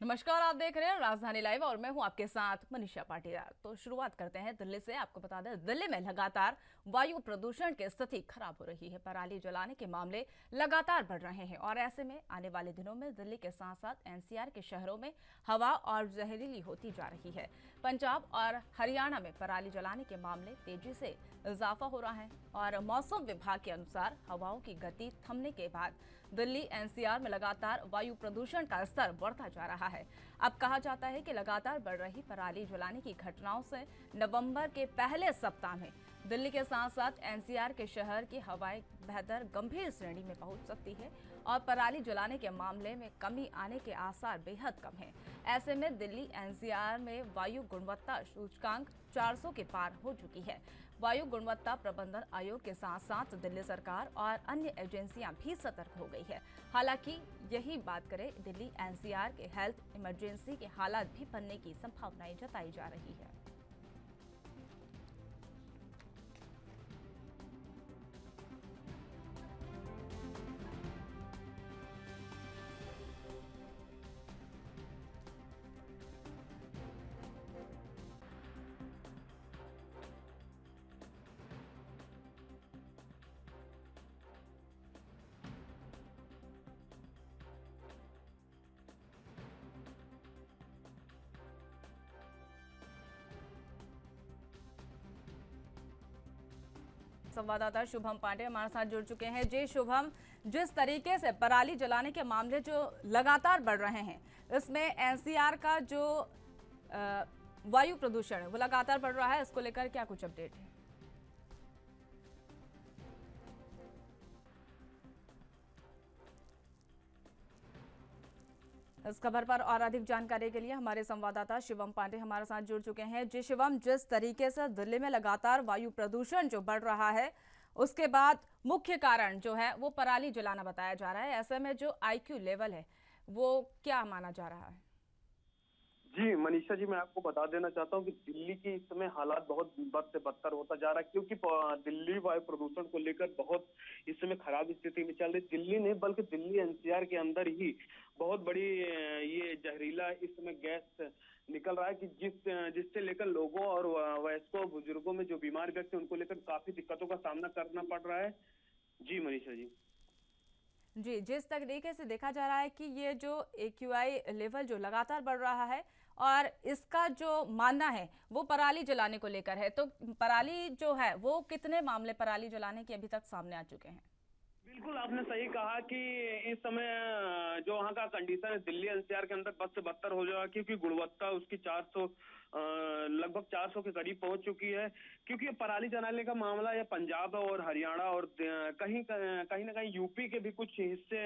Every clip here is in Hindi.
नमस्कार, आप देख रहे हैं राजधानी लाइव और मैं हूं आपके साथ मनीषा पाटीदार। तो शुरुआत करते हैं दिल्ली से। आपको बता दें, दिल्ली में लगातार वायु प्रदूषण की स्थिति खराब हो रही है। पराली जलाने के मामले लगातार बढ़ रहे हैं और ऐसे में आने वाले दिनों में दिल्ली के साथ साथ एनसीआर के शहरों में हवा और जहरीली होती जा रही है। पंजाब और हरियाणा में पराली जलाने के मामले तेजी से इजाफा हो रहा है और मौसम विभाग के अनुसार हवाओं की गति थमने के बाद दिल्ली एनसीआर में लगातार वायु प्रदूषण का स्तर बढ़ता जा रहा है। अब कहा जाता है कि लगातार बढ़ रही पराली जलाने की घटनाओं से नवंबर के पहले सप्ताह में दिल्ली के साथ साथ एनसीआर के शहर की हवाएं बेहतर गंभीर श्रेणी में पहुंच सकती है और पराली जलाने के मामले में कमी आने के आसार बेहद कम हैं। ऐसे में दिल्ली एनसीआर में वायु गुणवत्ता सूचकांक 400 के पार हो चुकी है। वायु गुणवत्ता प्रबंधन आयोग के साथ साथ दिल्ली सरकार और अन्य एजेंसियां भी सतर्क हो गई है। हालांकि यही बात करें, दिल्ली एनसीआर के हेल्थ इमरजेंसी के हालात भी बनने की संभावनाएं जताई जा रही है। संवाददाता शुभम पांडे हमारे साथ जुड़ चुके हैं। जी शुभम, जिस तरीके से पराली जलाने के मामले जो लगातार बढ़ रहे हैं, इसमें एनसीआर का जो वायु प्रदूषण है वो लगातार बढ़ रहा है, इसको लेकर क्या कुछ अपडेट है? इस खबर पर और अधिक जानकारी के लिए हमारे संवाददाता शिवम पांडे हमारे साथ जुड़ चुके हैं। जी शिवम, जिस तरीके से दिल्ली में लगातार वायु प्रदूषण जो बढ़ रहा है, उसके बाद मुख्य कारण जो है वो पराली जलाना बताया जा रहा है। ऐसे में जो आईक्यू लेवल है वो क्या माना जा रहा है? जी मनीषा जी, मैं आपको बता देना चाहता हूँ कि दिल्ली की इस समय हालात बहुत बद से बदतर होता जा रहा है, क्योंकि दिल्ली वायु प्रदूषण को लेकर बहुत इस समय खराब स्थिति में चल रही। दिल्ली नहीं बल्कि दिल्ली एनसीआर के अंदर ही बहुत बड़ी ये जहरीला इस समय गैस निकल रहा है कि जिससे लेकर लोगों और वयस्कों बुजुर्गों में जो बीमार व्यक्ति उनको लेकर काफी दिक्कतों का सामना करना पड़ रहा है। जी मनीषा जी। जी, जिस तरीके से देखा जा रहा है कि ये जो एक्यूआई लेवल जो लगातार बढ़ रहा है और इसका जो मानना है वो पराली जलाने को लेकर है, तो पराली जो है वो कितने मामले पराली जलाने के अभी तक सामने आ चुके हैं? बिल्कुल आपने सही कहा कि इस समय जो वहाँ का कंडीशन है दिल्ली एनसीआर के अंदर बद से बदतर हो जाएगा, क्योंकि गुणवत्ता उसकी 400 लगभग 400 के करीब पहुंच चुकी है। क्योंकि पराली जलाने का मामला या पंजाब और हरियाणा और कहीं कहीं ना कहीं यूपी के भी कुछ हिस्से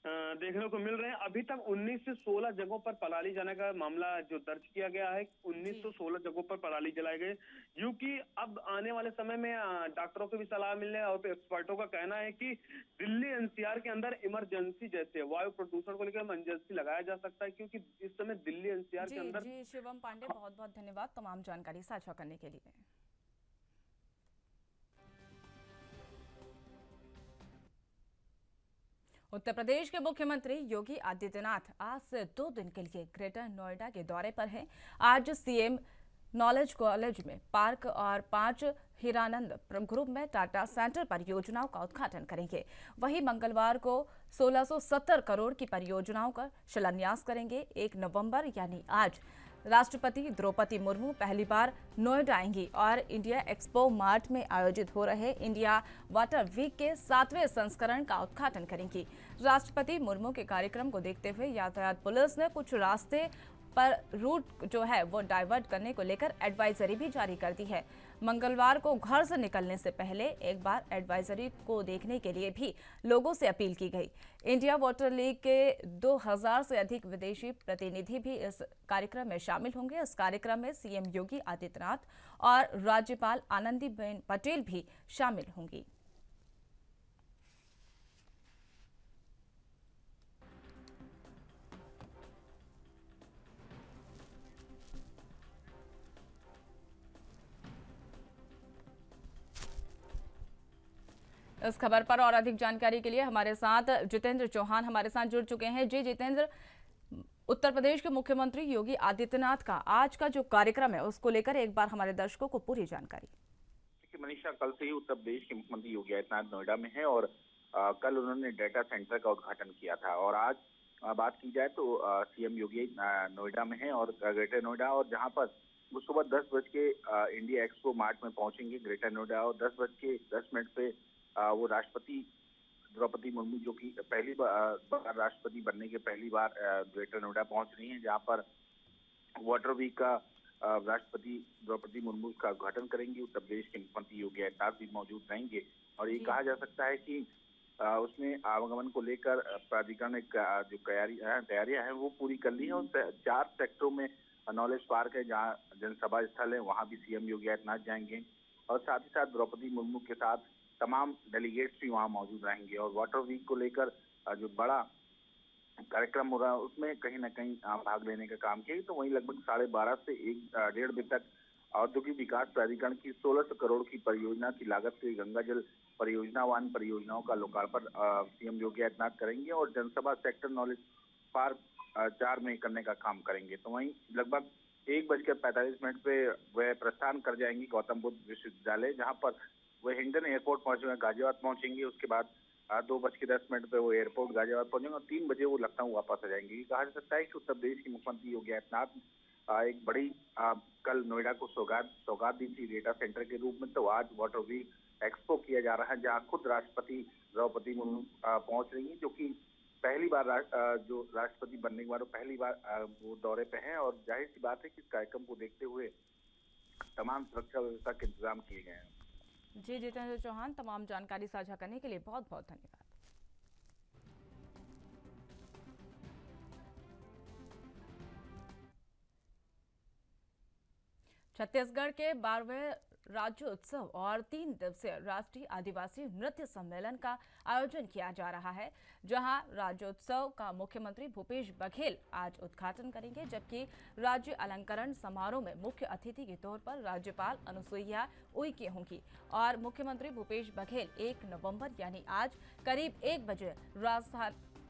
देखने को मिल रहे हैं। अभी तक 19 से 16 जगहों पर पराली जलाने का मामला जो दर्ज किया गया है, 1916 जगहों पर पराली जलाए गए। यूं कि अब आने वाले समय में डॉक्टरों की भी सलाह मिलने और एक्सपर्टों का कहना है कि दिल्ली एनसीआर के अंदर इमरजेंसी जैसे वायु प्रदूषण को लेकर इमरजेंसी लगाया जा सकता है, क्योंकि इस समय दिल्ली एनसीआर के जी अंदर। जी शिवम पांडे, बहुत बहुत धन्यवाद तमाम जानकारी साझा करने के लिए। उत्तर प्रदेश के मुख्यमंत्री योगी आदित्यनाथ आज से 2 दिन के लिए ग्रेटर नोएडा के दौरे पर हैं। आज सीएम नॉलेज कॉलेज में पार्क और 5 हीरानंद ग्रुप में टाटा सेंटर परियोजनाओं का उद्घाटन करेंगे। वहीं मंगलवार को 1670 करोड़ की परियोजनाओं का शिलान्यास करेंगे। 1 नवंबर यानी आज राष्ट्रपति द्रौपदी मुर्मू पहली बार नोएडा आएंगी और इंडिया एक्सपो मार्ट में आयोजित हो रहे इंडिया वाटर वीक के 7वें संस्करण का उद्घाटन करेंगी। राष्ट्रपति मुर्मू के कार्यक्रम को देखते हुए यातायात पुलिस ने कुछ रास्ते पर रूट जो है वो डाइवर्ट करने को लेकर एडवाइजरी भी जारी कर दी है। मंगलवार को घर से निकलने से पहले एक बार एडवाइजरी को देखने के लिए भी लोगों से अपील की गई। इंडिया वाटर लीग के 2000 से अधिक विदेशी प्रतिनिधि भी इस कार्यक्रम में शामिल होंगे। इस कार्यक्रम में सीएम योगी आदित्यनाथ और राज्यपाल आनंदीबेन पटेल भी शामिल होंगी। इस खबर पर और अधिक जानकारी के लिए हमारे साथ जितेंद्र चौहान हमारे साथ जुड़ चुके हैं। जी जितेंद्र, उत्तर प्रदेश के मुख्यमंत्री योगी आदित्यनाथ का आज का जो कार्यक्रम है उसको लेकर एक बार हमारे दर्शकों को पूरी जानकारी। देखिए मनीषा, कल से ही उत्तर प्रदेश के मुख्यमंत्री योगी आदित्यनाथ नोएडा में है और कल उन्होंने डेटा सेंटर का उद्घाटन किया था और आज बात की जाए तो सीएम योगी नोएडा में है और ग्रेटर नोएडा, और जहां पर वो सुबह 10 बज के इंडिया एक्सपो मार्ट में पहुंचेंगे ग्रेटर नोएडा, और 10 बज के 10 मिनट पे वो राष्ट्रपति द्रौपदी मुर्मू, जो कि पहली बार राष्ट्रपति बनने के पहली बार ग्रेटर नोएडा पहुंच रही हैं, जहां पर वाटर वीक का राष्ट्रपति द्रौपदी मुर्मू का उद्घाटन करेंगी। उत्तर प्रदेश के मुख्यमंत्री योगी आदित्यनाथ भी मौजूद रहेंगे और ये कहा जा सकता है कि उसने आवागमन को लेकर प्राधिकरण ने जो तैयारियां हैं वो पूरी कर ली है और 4 सेक्टरों में नॉलेज पार्क है जहां जनसभा स्थल है, वहां भी सीएम योगी आदित्यनाथ जाएंगे और साथ ही साथ द्रौपदी मुर्मू के साथ तमाम डेलीगेट्स भी वहां मौजूद रहेंगे। और वाटर वीक को लेकर जो बड़ा कार्यक्रम हो रहा है उसमें कहीं ना कहीं भाग लेने का काम किया। तो वहीं लगभग 12:30 से 1-1:30 बजे तक औद्योगिक विकास प्राधिकरण की 1600 करोड़ की परियोजना की लागत से गंगा जल परियोजना व अन्य परियोजनाओं का लोकार्पण सीएम योगी आदित्यनाथ करेंगे और जनसभा सेक्टर नॉलेज पार्क 4 में करने का काम करेंगे। तो वहीं लगभग 1:45 पे वह प्रस्थान कर जाएंगी गौतम बुद्ध विश्वविद्यालय, जहां पर वह हिंडन एयरपोर्ट पहुंचेंगे, गाजियाबाद पहुंचेंगे। उसके बाद 2:10 पे वो एयरपोर्ट गाजियाबाद पहुंचेंगे और 3 बजे वो लखनऊ वापस आ जाएंगे। कहा जा सकता है कि उत्तर प्रदेश के मुख्यमंत्री योगी आदित्यनाथ एक बड़ी कल नोएडा को सौगात दी थी डेटा सेंटर के रूप में, तो आज वाटर वीक एक्सपो किया जा रहा है जहां खुद राष्ट्रपति द्रौपदी मुर्मू पहुंच रही है, जो कि पहली बार जो राष्ट्रपति बनने के बाद पहली बार वो दौरे पे हैं और जाहिर सी बात है कि इस कार्यक्रम को देखते हुए तमाम सुरक्षा व्यवस्था के इंतजाम किए गए हैं। जी जितेंद्र चौहान, तमाम जानकारी साझा करने के लिए बहुत बहुत धन्यवाद। छत्तीसगढ़ के 12वें राज्योत्सव और 3 दिवसीय राष्ट्रीय आदिवासी नृत्य सम्मेलन का आयोजन किया जा रहा है, जहां राज्योत्सव का मुख्यमंत्री भूपेश बघेल आज उद्घाटन करेंगे, जबकि राज्य अलंकरण समारोह में मुख्य अतिथि के तौर पर राज्यपाल अनुसुईया उइके होंगी और मुख्यमंत्री भूपेश बघेल 1 नवंबर यानी आज करीब 1 बजे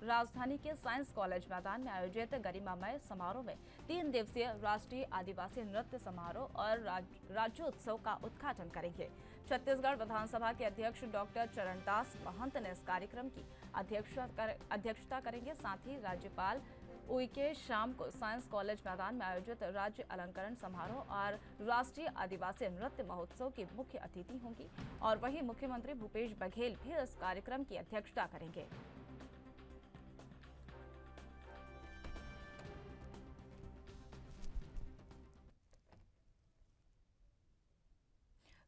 राजधानी के साइंस कॉलेज मैदान में आयोजित गरिमामय समारोह में 3 दिवसीय राष्ट्रीय आदिवासी नृत्य समारोह और राज्योत्सव का उद्घाटन करेंगे। छत्तीसगढ़ विधानसभा के अध्यक्ष डॉक्टर चरणदास महंत ने इस कार्यक्रम की अध्यक्षता करेंगे। साथ ही राज्यपाल उइके शाम को साइंस कॉलेज मैदान में आयोजित राज्य अलंकरण समारोह और राष्ट्रीय आदिवासी नृत्य महोत्सव की मुख्य अतिथि होंगी और वहीं मुख्यमंत्री भूपेश बघेल भी इस कार्यक्रम की अध्यक्षता करेंगे।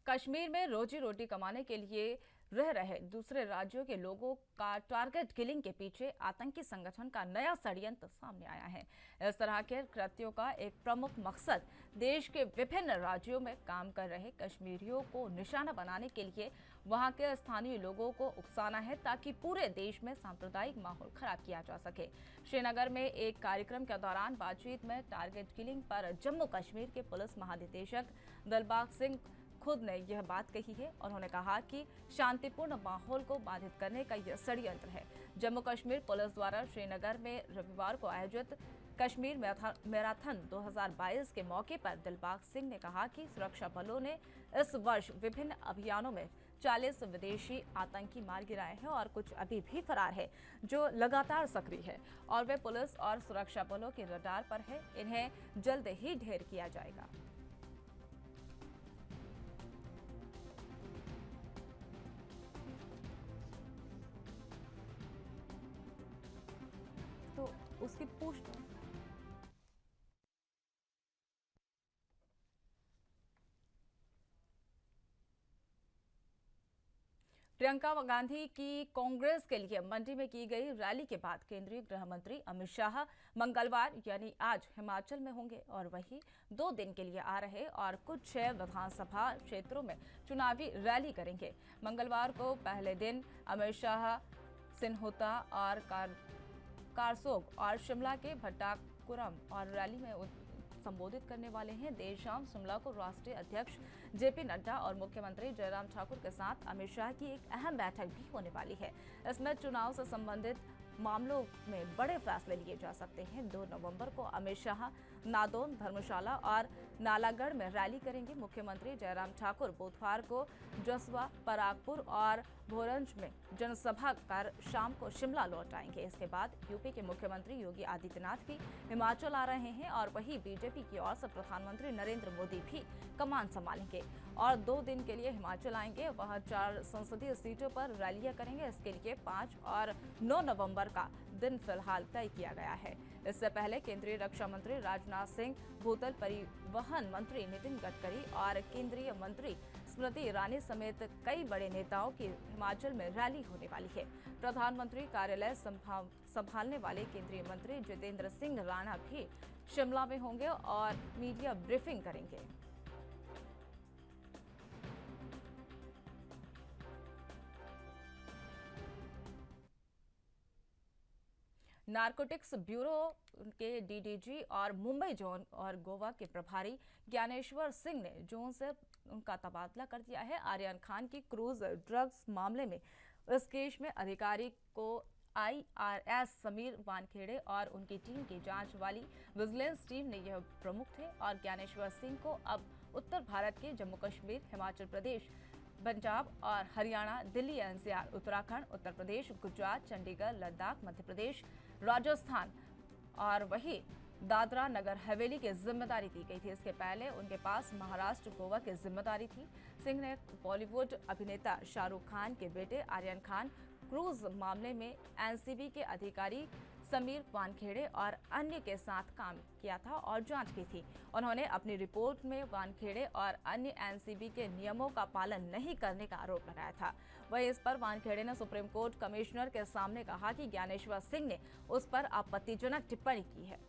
कश्मीर में रोजी रोटी कमाने के लिए रह रहे दूसरे राज्यों के लोगों का टारगेट किलिंग के पीछे आतंकी संगठन का नया षड्यंत्र सामने आया है। इस तरह के कृत्यों का एक प्रमुख मकसद देश के विभिन्न राज्यों में काम कर रहे कश्मीरियों को निशाना बनाने के लिए वहां के स्थानीय लोगों को उकसाना है, ताकि पूरे देश में सांप्रदायिक माहौल खराब किया जा सके। श्रीनगर में एक कार्यक्रम के दौरान बातचीत में टारगेट किलिंग पर जम्मू कश्मीर के पुलिस महानिदेशक दिलबाग सिंह खुद ने यह बात कही है। उन्होंने कहा कि शांतिपूर्ण माहौल को बाधित करने का यह षड्यंत्र है। जम्मू कश्मीर पुलिस द्वारा श्रीनगर में रविवार को आयोजित कश्मीर मैराथन 2022 के मौके पर दिलबाग सिंह ने कहा कि सुरक्षा बलों ने इस वर्ष विभिन्न अभियानों में 40 विदेशी आतंकी मार गिराए हैं और कुछ अभी भी फरार है, जो लगातार सक्रिय है और वे पुलिस और सुरक्षा बलों के रडार पर है। इन्हें जल्द ही ढेर किया जाएगा। तो उसकी पूछताछ प्रियंका गांधी की कांग्रेस के लिए मंडी में की गई रैली के बाद केंद्रीय गृह मंत्री अमित शाह मंगलवार यानी आज हिमाचल में होंगे और वहीं 2 दिन के लिए आ रहे और कुछ 6 विधानसभा क्षेत्रों में चुनावी रैली करेंगे। मंगलवार को पहले दिन अमित शाह सिन्होता और कारसोग और शिमला के भट्टाकुरम और रैली में संबोधित करने वाले हैं। देर शाम शिमला को राष्ट्रीय अध्यक्ष जेपी नड्डा और मुख्यमंत्री जयराम ठाकुर के साथ अमित शाह की एक अहम बैठक भी होने वाली है। इसमें चुनाव से संबंधित मामलों में बड़े फैसले लिए जा सकते हैं। 2 नवंबर को अमित शाह नादौन, धर्मशाला और नालागढ़ में रैली करेंगे। मुख्यमंत्री जयराम ठाकुर बुधवार को जसवा, परागपुर और भोरंज में जनसभा कर शाम को शिमला लौट आएंगे। इसके बाद यूपी के मुख्यमंत्री योगी आदित्यनाथ भी हिमाचल आ रहे हैं और वहीं बीजेपी की ओर से प्रधानमंत्री नरेंद्र मोदी भी कमान संभालेंगे और 2 दिन के लिए हिमाचल आएंगे। वह 4 संसदीय सीटों पर रैलियां करेंगे। इसके लिए 5 और 9 नवंबर का दिन फिलहाल तय किया गया है। इससे पहले केंद्रीय रक्षा मंत्री राजनाथ सिंह, भूतल परिवहन मंत्री नितिन गडकरी और केंद्रीय मंत्री स्मृति ईरानी समेत कई बड़े नेताओं की हिमाचल में रैली होने वाली है। प्रधानमंत्री कार्यालय संभालने वाले केंद्रीय मंत्री जितेंद्र सिंह राणा भी शिमला में होंगे और मीडिया ब्रीफिंग करेंगे। नारकोटिक्स ब्यूरो के डीडीजी और मुंबई जोन और गोवा के प्रभारी ज्ञानेश्वर सिंह ने जोन से उनका तबादला कर दिया है। आर्यन खान की क्रूज ड्रग्स मामले में इस केस में अधिकारी को IRS समीर वानखेड़े और उनकी टीम की जांच वाली विजिलेंस टीम ने यह प्रमुख थे और ज्ञानेश्वर सिंह को अब उत्तर भारत के जम्मू कश्मीर, हिमाचल प्रदेश, पंजाब और हरियाणा, दिल्ली NCR, उत्तराखंड, उत्तर प्रदेश, गुजरात, चंडीगढ़, लद्दाख, मध्य प्रदेश, राजस्थान और वही दादरा नगर हवेली की जिम्मेदारी दी गई थी। इसके पहले उनके पास महाराष्ट्र, गोवा की जिम्मेदारी थी। सिंह ने बॉलीवुड अभिनेता शाहरुख खान के बेटे आर्यन खान क्रूज मामले में NCB के अधिकारी समीर वानखेड़े और अन्य के साथ काम किया था और जांच की थी। उन्होंने अपनी रिपोर्ट में वानखेड़े और अन्य NCB के नियमों का पालन नहीं करने का आरोप लगाया था। वहीं इस पर वानखेड़े ने सुप्रीम कोर्ट कमिश्नर के सामने कहा कि ज्ञानेश्वर सिंह ने उस पर आपत्तिजनक टिप्पणी की है।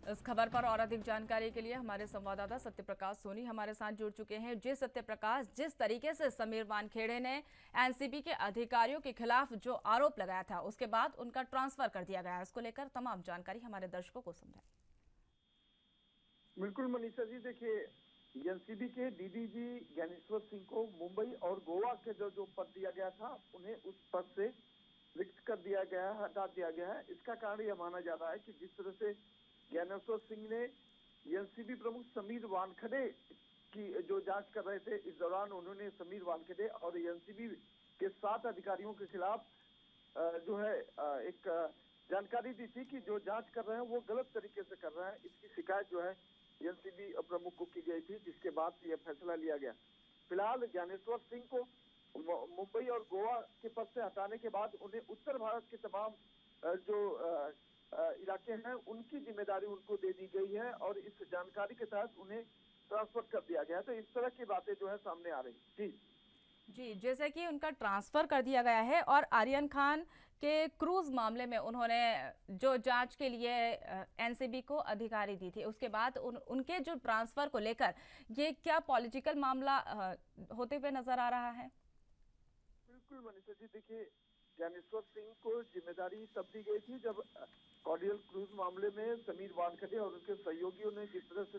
इस खबर पर और अधिक जानकारी के लिए हमारे संवाददाता सत्यप्रकाश सोनी हमारे साथ जुड़ चुके हैं। जी सत्यप्रकाश, जिस तरीके से समीर वानखेड़े ने NCB के अधिकारियों के खिलाफ जो आरोप लगाया था उसके बाद उनका ट्रांसफर कर दिया गया है, उसको लेकर तमाम जानकारी हमारे दर्शकों को समझाएं। बिल्कुल मनीषा जी, देखिए NCB के डीडीजी ज्ञानेश्वर सिंह को मुंबई और गोवा के जो पद दिया गया था उन्हें उस पद से रिक्त कर दिया गया है, हटा दिया गया है। इसका कारण यह माना जा रहा है कि जिस तरह से ज्ञानेश्वर सिंह ने NCB प्रमुख समीर वानखेड़े की जो जांच कर रहे थे, इस दौरान उन्होंने समीर वानखेड़े और NCB के 7 अधिकारियों के खिलाफ जो है एक जानकारी दी थी कि जो जांच कर रहे हैं वो गलत तरीके से कर रहे हैं। इसकी शिकायत जो है NCB प्रमुख को की गई थी, जिसके बाद यह फैसला लिया गया। फिलहाल ज्ञानेश्वर सिंह को मुंबई और गोवा के पद से हटाने के बाद उन्हें उत्तर भारत के तमाम जो इलाके हैं उनकी जिम्मेदारी उनको दे दी गई है और इस जानकारी के तहत उन्हें ट्रांसफर कर दिया गया है। तो इस तरह की बातें जो है सामने आ रही जी, जैसे कि उनका ट्रांसफर कर दिया गया है और आर्यन खान के क्रूज मामले में उन्होंने जो जांच के लिए NCB को अधिकारी दी थी, उसके बाद उनके जो ट्रांसफर को लेकर ये क्या पॉलिटिकल मामला होते हुए नजर आ रहा है? बिल्कुल मनीषा जी, देखिए ज्ञानेश्वर सिंह को जिम्मेदारी तब दी गई थी जब कॉर्डियल क्रूज मामले में समीर वानखेड़े और उनके सहयोगियों ने जिस तरह से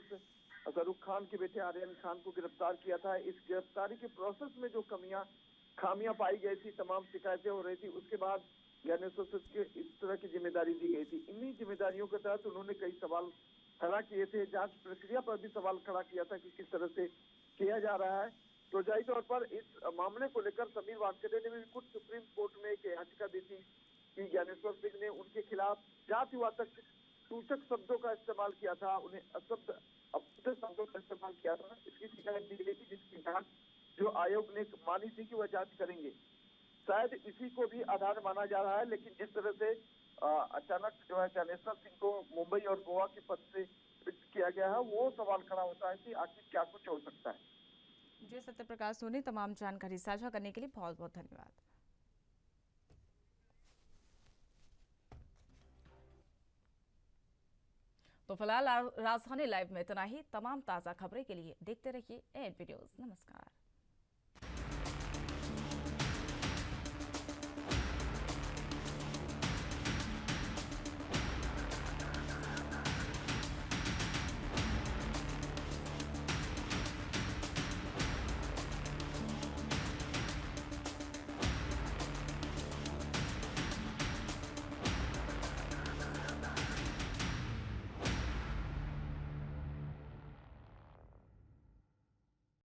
शाहरुख खान के बेटे आर्यन खान को गिरफ्तार किया था। इस गिरफ्तारी के प्रोसेस में जो खामियां पाई गई थी, तमाम शिकायतें हो रही थी, उसके बाद ज्ञानेश्वर सिंह के इस तरह की जिम्मेदारी दी गई थी। इन्हीं जिम्मेदारियों के तहत उन्होंने कई सवाल खड़ा किए थे। जांच प्रक्रिया पर भी सवाल खड़ा किया था कि किस तरह से किया जा रहा है। तो जाहिर तौर पर इस मामले को लेकर समीर वानखेड़े ने भी खुद सुप्रीम कोर्ट में एक याचिका दी थी कि ज्ञानेश्वर सिंह ने उनके खिलाफ जातिवाचक सूचक शब्दों का इस्तेमाल किया था, उन्हें अपशब्द शब्दों का इस्तेमाल किया था। इसकी शिकायत दी गई थी, जिसकी जांच जो आयोग ने मानी थी कि वह जांच करेंगे। शायद इसी को भी आधार माना जा रहा है। लेकिन जिस तरह से अचानक जो है ज्ञानेश्वर सिंह को मुंबई और गोवा के पद से रिक्त किया गया है, वो सवाल खड़ा होता है कि आखिर क्या कुछ हो सकता है। जी सत्यप्रकाश सोनी, तमाम जानकारी साझा करने के लिए बहुत बहुत धन्यवाद। तो तो फिलहाल राजधानी लाइव में इतना ही। तमाम ताज़ा खबरें के लिए देखते रहिए एन वीडियोस। नमस्कार।